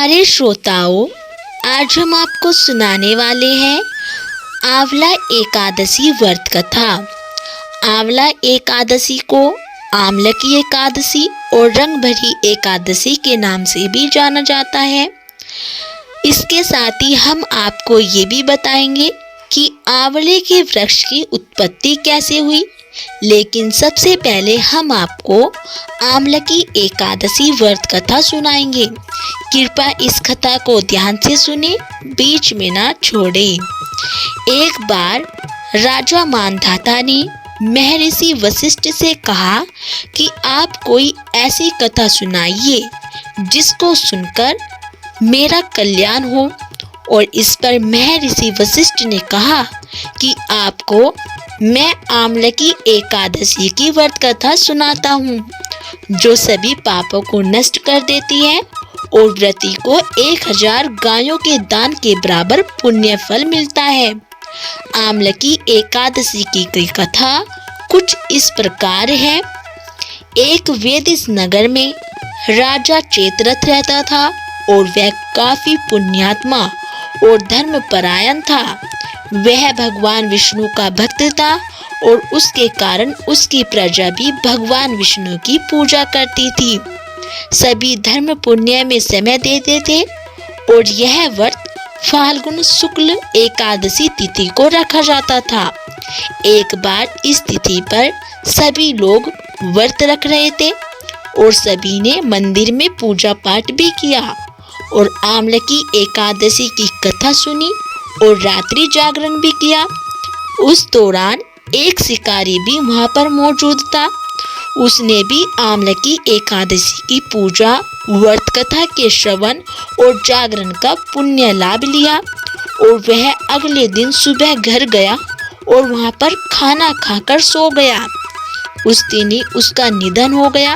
प्यारे श्रोताओं, आज हम आपको सुनाने वाले हैं आंवला एकादशी व्रत कथा। आंवला एकादशी को आंवला की एकादशी और रंग भरी एकादशी के नाम से भी जाना जाता है। इसके साथ ही हम आपको ये भी बताएंगे कि आंवले के वृक्ष की उत्पत्ति कैसे हुई। लेकिन सबसे पहले हम आपको आंवला की एकादशी व्रत कथा सुनाएंगे। कृपया इस कथा को ध्यान से सुने, बीच में ना छोड़े। एक बार राजा मांधाता ने महर्षि वशिष्ठ से कहा कि आप कोई ऐसी कथा सुनाइए जिसको सुनकर मेरा कल्याण हो। और इस पर महर्षि वशिष्ठ ने कहा कि आपको मैं आंवला की एकादशी की व्रत कथा सुनाता हूँ, जो सभी पापों को नष्ट कर देती है और व्रती को 1000 गायों के दान के बराबर पुण्य फल मिलता है। आंवला की एकादशी की कथा कुछ इस प्रकार है। एक वेदिस नगर में राजा चेतरथ रहता था और वह काफी पुण्यात्मा और धर्मपरायण था। वह भगवान विष्णु का भक्त था और उसके कारण उसकी प्रजा भी भगवान विष्णु की पूजा करती थी। सभी धर्म पुण्य में समय देते थे और यह व्रत फाल्गुन शुक्ल एकादशी तिथि को रखा जाता था। एक बार इस तिथि पर सभी लोग व्रत रख रहे थे और सभी ने मंदिर में पूजा पाठ भी किया और आंवला की एकादशी की कथा सुनी और रात्रि जागरण भी किया। उस दौरान एक शिकारी भी वहां पर मौजूद था। उसने भी आंवला की एकादशी की पूजा, व्रत कथा के श्रवण और जागरण का पुण्य लाभ लिया और वह अगले दिन सुबह घर गया और वहां पर खाना खाकर सो गया। उस दिन ही उसका निधन हो गया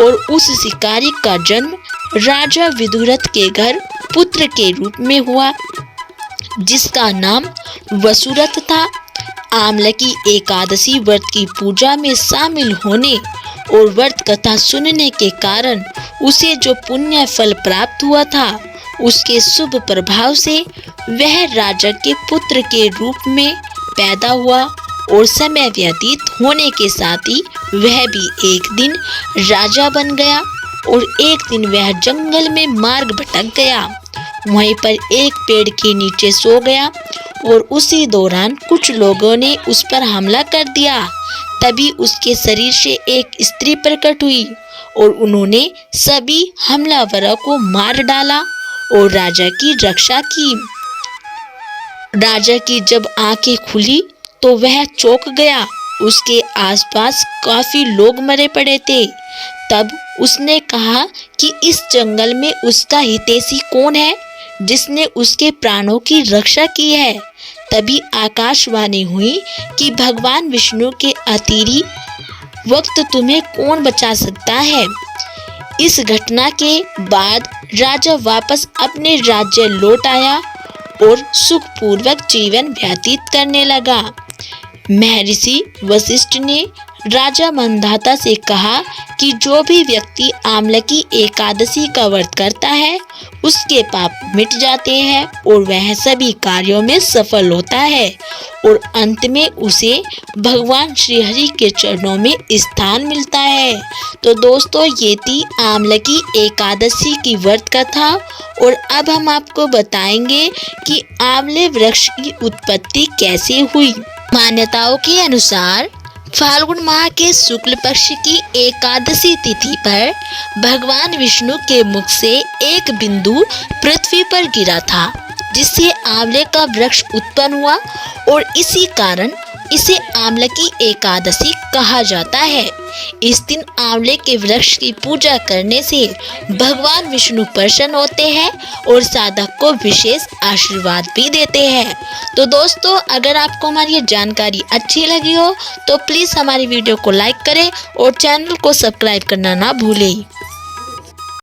और उस शिकारी का जन्म राजा विदुरथ के घर पुत्र के रूप में हुआ, जिसका नाम वसुरथ था। आंवला की एकादशी व्रत की पूजा में शामिल होने और व्रत कथा सुनने के कारण उसे जो पुण्य फल प्राप्त हुआ था, उसके शुभ प्रभाव से वह राजा के पुत्र के रूप में पैदा हुआ और समय व्यतीत होने के साथ ही वह भी एक दिन राजा बन गया। और एक दिन वह जंगल में मार्ग भटक गया, वहीं पर एक पेड़ के नीचे सो गया और उसी दौरान कुछ लोगों ने उस पर हमला कर दिया। तभी उसके शरीर से एक स्त्री प्रकट हुई और उन्होंने सभी हमलावरों को मार डाला और राजा की रक्षा की। राजा की जब आंखें खुली तो वह चौंक गया। उसके आसपास काफी लोग मरे पड़े थे। तब उसने कहा कि इस जंगल में उसका हितैषी कौन है जिसने उसके प्राणों की रक्षा की है। तभी आकाशवाणी हुई कि भगवान विष्णु के अतिरिक्त तुम्हें कौन बचा सकता है। इस घटना के बाद राजा वापस अपने राज्य लौट आया और सुखपूर्वक जीवन व्यतीत करने लगा। महर्षि वशिष्ठ ने राजा मांधाता से कहा कि जो भी व्यक्ति आंवला की एकादशी का व्रत करता है, उसके पाप मिट जाते हैं और वह सभी कार्यों में सफल होता है और अंत में उसे भगवान श्री हरि के चरणों में स्थान मिलता है। तो दोस्तों, ये थी आंवला की एकादशी की व्रत कथा। और अब हम आपको बताएंगे कि आंवले वृक्ष की उत्पत्ति कैसे हुई। मान्यताओं के अनुसार फाल्गुन माह के शुक्ल पक्ष की एकादशी तिथि पर भगवान विष्णु के मुख से एक बिंदु पृथ्वी पर गिरा था, जिससे आंवले का वृक्ष उत्पन्न हुआ और इसी कारण इसे आंवला की एकादशी कहा जाता है। इस दिन आंवले के वृक्ष की पूजा करने से भगवान विष्णु प्रसन्न होते हैं और साधक को विशेष आशीर्वाद भी देते हैं। तो दोस्तों, अगर आपको हमारी ये जानकारी अच्छी लगी हो तो प्लीज़ हमारी वीडियो को लाइक करें और चैनल को सब्सक्राइब करना ना भूलें।